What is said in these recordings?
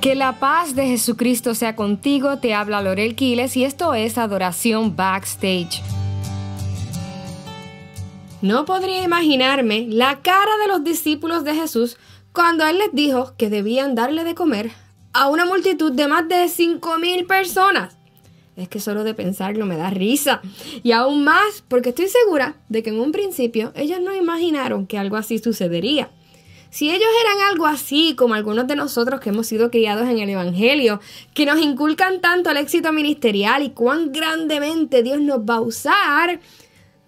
Que la paz de Jesucristo sea contigo, te habla Lorel Quiles y esto es Adoración Backstage. No podría imaginarme la cara de los discípulos de Jesús cuando Él les dijo que debían darle de comer a una multitud de más de 5,000 personas. Es que solo de pensarlo me da risa. Y aún más porque estoy segura de que en un principio ellos no imaginaron que algo así sucedería. Si ellos eran algo así como algunos de nosotros que hemos sido criados en el Evangelio, que nos inculcan tanto el éxito ministerial y cuán grandemente Dios nos va a usar,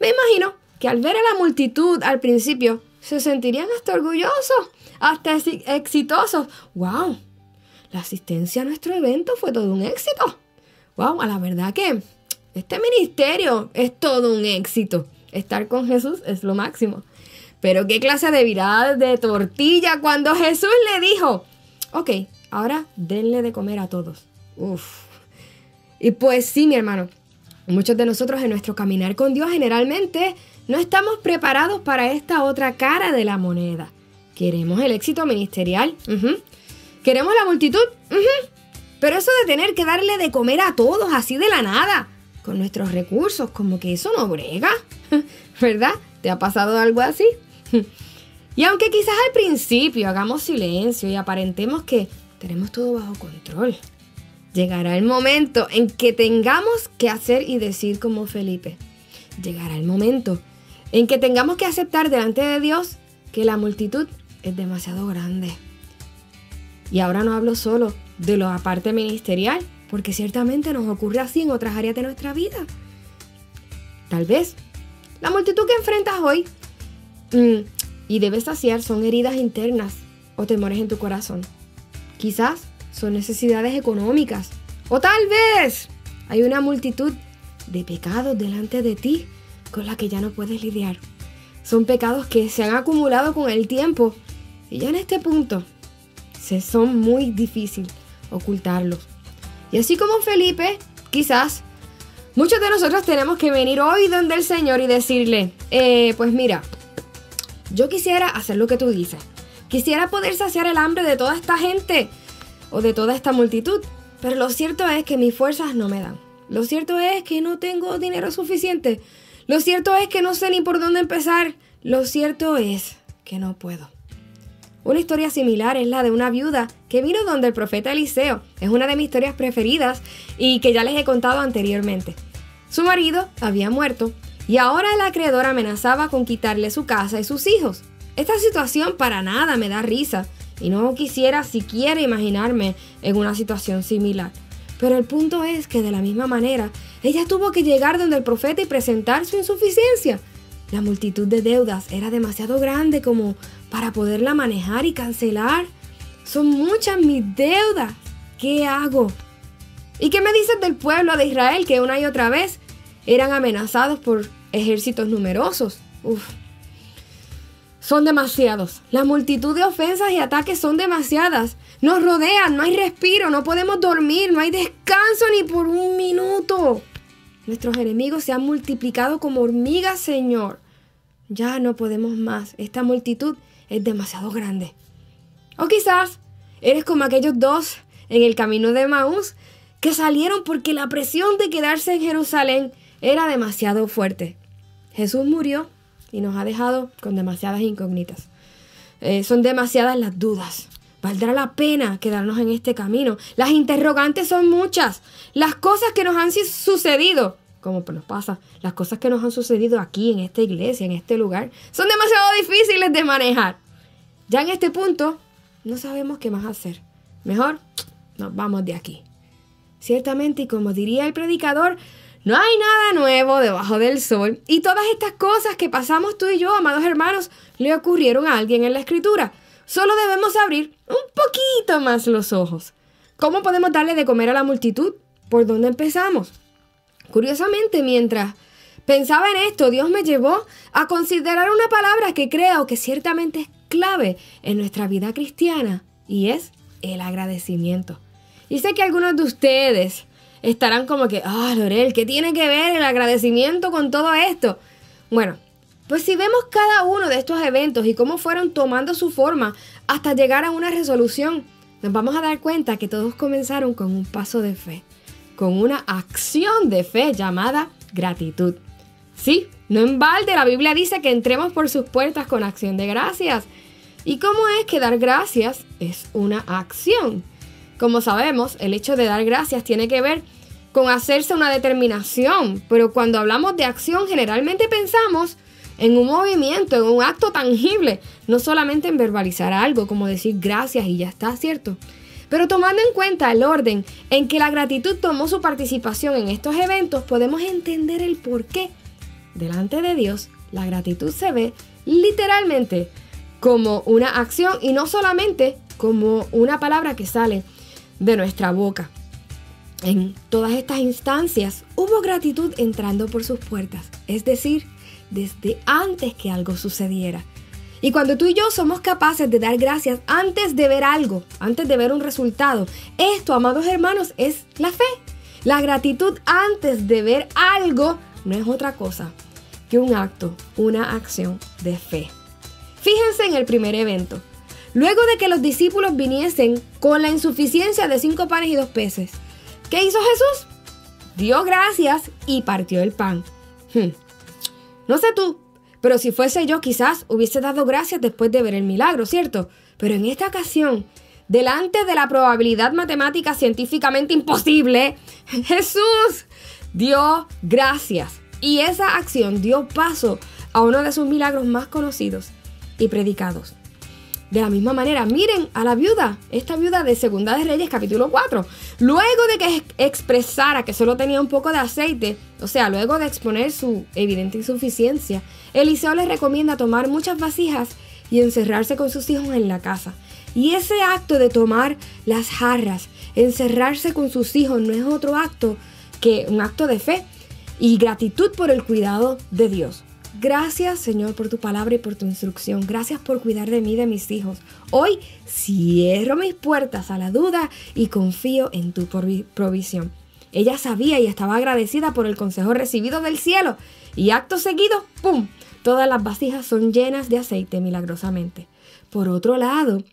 me imagino que al ver a la multitud al principio se sentirían hasta orgullosos, hasta exitosos. ¡Wow! La asistencia a nuestro evento fue todo un éxito. ¡Wow! A la verdad que este ministerio es todo un éxito. Estar con Jesús es lo máximo. Pero qué clase de virada de tortilla cuando Jesús le dijo, ok, ahora denle de comer a todos. Uf. Y pues sí, mi hermano, muchos de nosotros en nuestro caminar con Dios generalmente no estamos preparados para esta otra cara de la moneda. Queremos el éxito ministerial. Queremos la multitud. Pero eso de tener que darle de comer a todos así de la nada, con nuestros recursos, como que eso no brega. ¿Verdad? ¿Te ha pasado algo así? Y aunque quizás al principio hagamos silencio y aparentemos que tenemos todo bajo control, llegará el momento en que tengamos que hacer y decir como Felipe. Llegará el momento en que tengamos que aceptar delante de Dios que la multitud es demasiado grande. Y ahora no hablo solo de la parte ministerial, porque ciertamente nos ocurre así en otras áreas de nuestra vida. Tal vez la multitud que enfrentas hoy y debes saciar son heridas internas o temores en tu corazón. Quizás son necesidades económicas. O tal vez hay una multitud de pecados delante de ti con la que ya no puedes lidiar. Son pecados que se han acumulado con el tiempo y ya en este punto son muy difícil ocultarlos. Y así como Felipe, quizás muchos de nosotros tenemos que venir hoy donde el Señor y decirle, pues mira, yo quisiera hacer lo que tú dices. Quisiera poder saciar el hambre de toda esta gente o de toda esta multitud. Pero lo cierto es que mis fuerzas no me dan. Lo cierto es que no tengo dinero suficiente. Lo cierto es que no sé ni por dónde empezar. Lo cierto es que no puedo. Una historia similar es la de una viuda que vino donde el profeta Eliseo. Es una de mis historias preferidas y que ya les he contado anteriormente. Su marido había muerto y ahora el acreedor amenazaba con quitarle su casa y sus hijos. Esta situación para nada me da risa y no quisiera siquiera imaginarme en una situación similar. Pero el punto es que de la misma manera, ella tuvo que llegar donde el profeta y presentar su insuficiencia. La multitud de deudas era demasiado grande como para poderla manejar y cancelar. Son muchas mis deudas. ¿Qué hago? ¿Y qué me dices del pueblo de Israel que una y otra vez eran amenazados por ejércitos numerosos? Son demasiados. La multitud de ofensas y ataques son demasiadas. Nos rodean, no hay respiro, no podemos dormir, no hay descanso ni por un minuto. Nuestros enemigos se han multiplicado como hormigas, Señor. Ya no podemos más. Esta multitud es demasiado grande. O quizás eres como aquellos dos en el camino de Emaús que salieron porque la presión de quedarse en Jerusalén era demasiado fuerte. Jesús murió y nos ha dejado con demasiadas incógnitas. Son demasiadas las dudas. ¿Valdrá la pena quedarnos en este camino? Las interrogantes son muchas. Las cosas que nos han sucedido, como nos pasa, las cosas que nos han sucedido aquí, en esta iglesia, en este lugar, son demasiado difíciles de manejar. Ya en este punto, no sabemos qué más hacer. Mejor nos vamos de aquí. Ciertamente, y como diría el predicador, no hay nada nuevo debajo del sol. Y todas estas cosas que pasamos tú y yo, amados hermanos, le ocurrieron a alguien en la Escritura. Solo debemos abrir un poquito más los ojos. ¿Cómo podemos darle de comer a la multitud? ¿Por dónde empezamos? Curiosamente, mientras pensaba en esto, Dios me llevó a considerar una palabra que creo que ciertamente es clave en nuestra vida cristiana, y es el agradecimiento. Y sé que algunos de ustedes estarán como que, Lorel, ¿qué tiene que ver el agradecimiento con todo esto? Bueno, pues si vemos cada uno de estos eventos y cómo fueron tomando su forma hasta llegar a una resolución, nos vamos a dar cuenta que todos comenzaron con un paso de fe, con una acción de fe llamada gratitud. Sí, no en balde la Biblia dice que entremos por sus puertas con acción de gracias. ¿Y cómo es que dar gracias es una acción? Como sabemos, el hecho de dar gracias tiene que ver con hacerse una determinación, pero cuando hablamos de acción generalmente pensamos en un movimiento, en un acto tangible, no solamente en verbalizar algo como decir gracias y ya está, ¿cierto? Pero tomando en cuenta el orden en que la gratitud tomó su participación en estos eventos, podemos entender el porqué. Delante de Dios, la gratitud se ve literalmente como una acción y no solamente como una palabra que sale de nuestra boca. En todas estas instancias hubo gratitud entrando por sus puertas, es decir, desde antes que algo sucediera. Y cuando tú y yo somos capaces de dar gracias antes de ver algo, antes de ver un resultado, esto, amados hermanos, es la fe. La gratitud antes de ver algo no es otra cosa que un acto, una acción de fe. Fíjense en el primer evento. Luego de que los discípulos viniesen con la insuficiencia de 5 panes y 2 peces, ¿qué hizo Jesús? Dio gracias y partió el pan. No sé tú, pero si fuese yo quizás hubiese dado gracias después de ver el milagro, ¿cierto? Pero en esta ocasión, delante de la probabilidad matemática científicamente imposible, Jesús dio gracias. Y esa acción dio paso a uno de sus milagros más conocidos y predicados. De la misma manera, miren a la viuda, esta viuda de Segunda de Reyes capítulo 4. Luego de que expresara que solo tenía un poco de aceite, o sea, luego de exponer su evidente insuficiencia, Eliseo le recomienda tomar muchas vasijas y encerrarse con sus hijos en la casa. Y ese acto de tomar las jarras, encerrarse con sus hijos, no es otro acto que un acto de fe y gratitud por el cuidado de Dios. Gracias, Señor, por tu palabra y por tu instrucción. Gracias por cuidar de mí y de mis hijos. Hoy cierro mis puertas a la duda y confío en tu provisión. Ella sabía y estaba agradecida por el consejo recibido del cielo. Y acto seguido, ¡pum!, todas las vasijas son llenas de aceite milagrosamente. Por otro lado,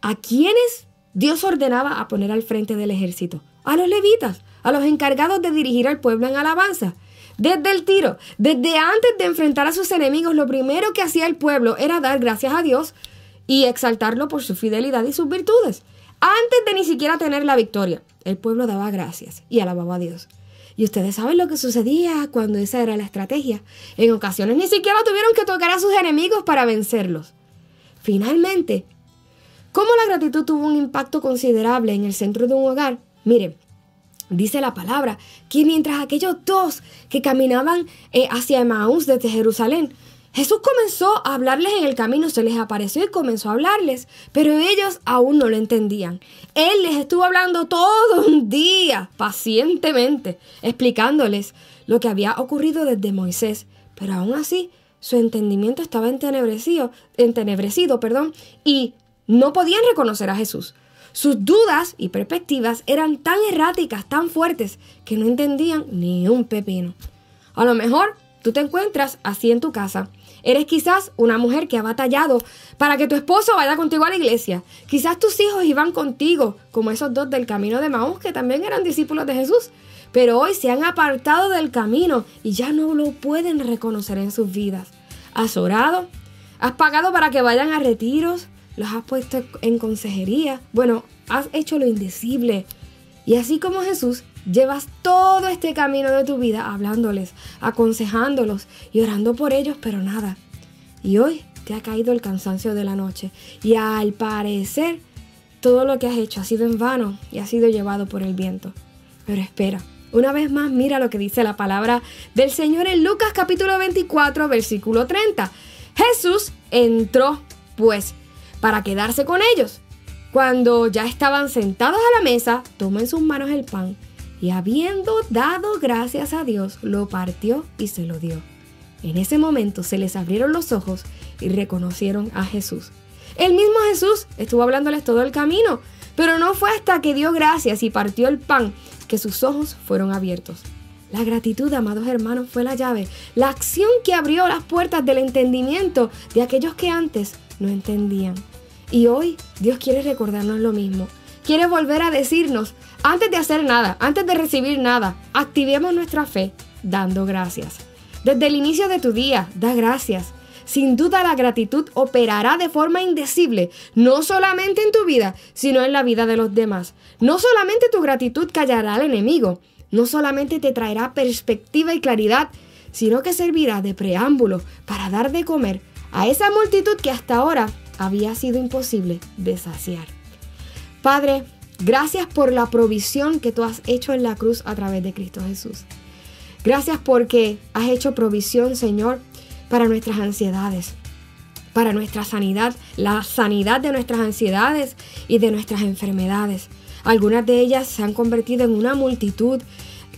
¿a quiénes Dios ordenaba a poner al frente del ejército? A los levitas, a los encargados de dirigir al pueblo en alabanza. Desde el tiro, desde antes de enfrentar a sus enemigos, lo primero que hacía el pueblo era dar gracias a Dios y exaltarlo por su fidelidad y sus virtudes. Antes de ni siquiera tener la victoria, el pueblo daba gracias y alababa a Dios. Y ustedes saben lo que sucedía cuando esa era la estrategia. En ocasiones ni siquiera tuvieron que tocar a sus enemigos para vencerlos. Finalmente, ¿cómo la gratitud tuvo un impacto considerable en el centro de un hogar? Miren, dice la palabra que mientras aquellos dos que caminaban hacia Emaús desde Jerusalén, Jesús comenzó a hablarles en el camino, se les apareció y comenzó a hablarles, pero ellos aún no lo entendían. Él les estuvo hablando todo un día, pacientemente, explicándoles lo que había ocurrido desde Moisés, pero aún así su entendimiento estaba entenebrecido, y no podían reconocer a Jesús. Sus dudas y perspectivas eran tan erráticas, tan fuertes, que no entendían ni un pepino. A lo mejor tú te encuentras así en tu casa. Eres quizás una mujer que ha batallado para que tu esposo vaya contigo a la iglesia. Quizás tus hijos iban contigo, como esos dos del camino de Emaús, que también eran discípulos de Jesús. Pero hoy se han apartado del camino y ya no lo pueden reconocer en sus vidas. ¿Has orado? ¿Has pagado para que vayan a retiros? ¿Los has puesto en consejería? Bueno, has hecho lo indecible. Y así como Jesús, llevas todo este camino de tu vida hablándoles, aconsejándolos y orando por ellos, pero nada. Y hoy te ha caído el cansancio de la noche. Y al parecer, todo lo que has hecho ha sido en vano y ha sido llevado por el viento. Pero espera, una vez más mira lo que dice la palabra del Señor en Lucas capítulo 24, versículo 30. Jesús entró, pues, para quedarse con ellos. Cuando ya estaban sentados a la mesa, tomó en sus manos el pan y habiendo dado gracias a Dios, lo partió y se lo dio. En ese momento se les abrieron los ojos y reconocieron a Jesús. El mismo Jesús estuvo hablándoles todo el camino, pero no fue hasta que dio gracias y partió el pan que sus ojos fueron abiertos. La gratitud, amados hermanos, fue la llave, la acción que abrió las puertas del entendimiento de aquellos que antes no entendían. Y hoy Dios quiere recordarnos lo mismo. quiere volver a decirnos, antes de hacer nada, antes de recibir nada, activemos nuestra fe dando gracias. Desde el inicio de tu día, da gracias. Sin duda la gratitud operará de forma indecible, no solamente en tu vida, sino en la vida de los demás. No solamente tu gratitud callará al enemigo, no solamente te traerá perspectiva y claridad, sino que servirá de preámbulo para dar de comer a esa multitud que hasta ahora había sido imposible de saciar. Padre, gracias por la provisión que tú has hecho en la cruz a través de Cristo Jesús. Gracias porque has hecho provisión, Señor, para nuestras ansiedades, para nuestra sanidad, la sanidad de nuestras ansiedades y de nuestras enfermedades. Algunas de ellas se han convertido en una multitud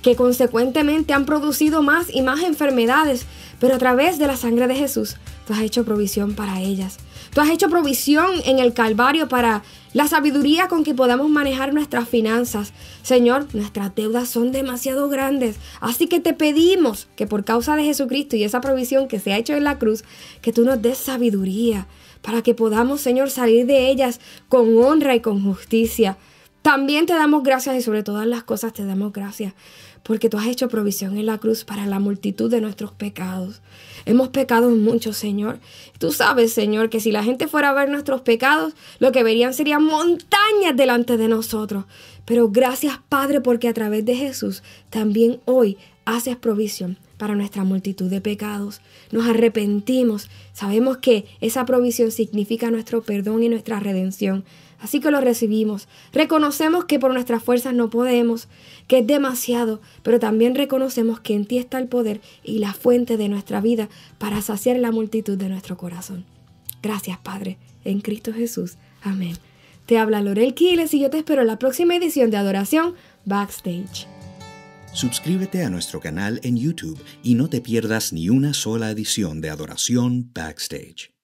que consecuentemente han producido más y más enfermedades, pero a través de la sangre de Jesús, tú has hecho provisión para ellas. Tú has hecho provisión en el Calvario para la sabiduría con que podamos manejar nuestras finanzas. Señor, nuestras deudas son demasiado grandes, así que te pedimos que por causa de Jesucristo y esa provisión que se ha hecho en la cruz, que tú nos des sabiduría para que podamos, Señor, salir de ellas con honra y con justicia. También te damos gracias y sobre todas las cosas te damos gracias porque tú has hecho provisión en la cruz para la multitud de nuestros pecados. Hemos pecado mucho, Señor. Tú sabes, Señor, que si la gente fuera a ver nuestros pecados, lo que verían serían montañas delante de nosotros. Pero gracias, Padre, porque a través de Jesús también hoy haces provisión para nuestra multitud de pecados. Nos arrepentimos. Sabemos que esa provisión significa nuestro perdón y nuestra redención. Así que lo recibimos. Reconocemos que por nuestras fuerzas no podemos, que es demasiado, pero también reconocemos que en ti está el poder y la fuente de nuestra vida para saciar la multitud de nuestro corazón. Gracias, Padre, en Cristo Jesús. Amén. Te habla Lorel Quiles y yo te espero en la próxima edición de Adoración Backstage. Suscríbete a nuestro canal en YouTube y no te pierdas ni una sola edición de Adoración Backstage.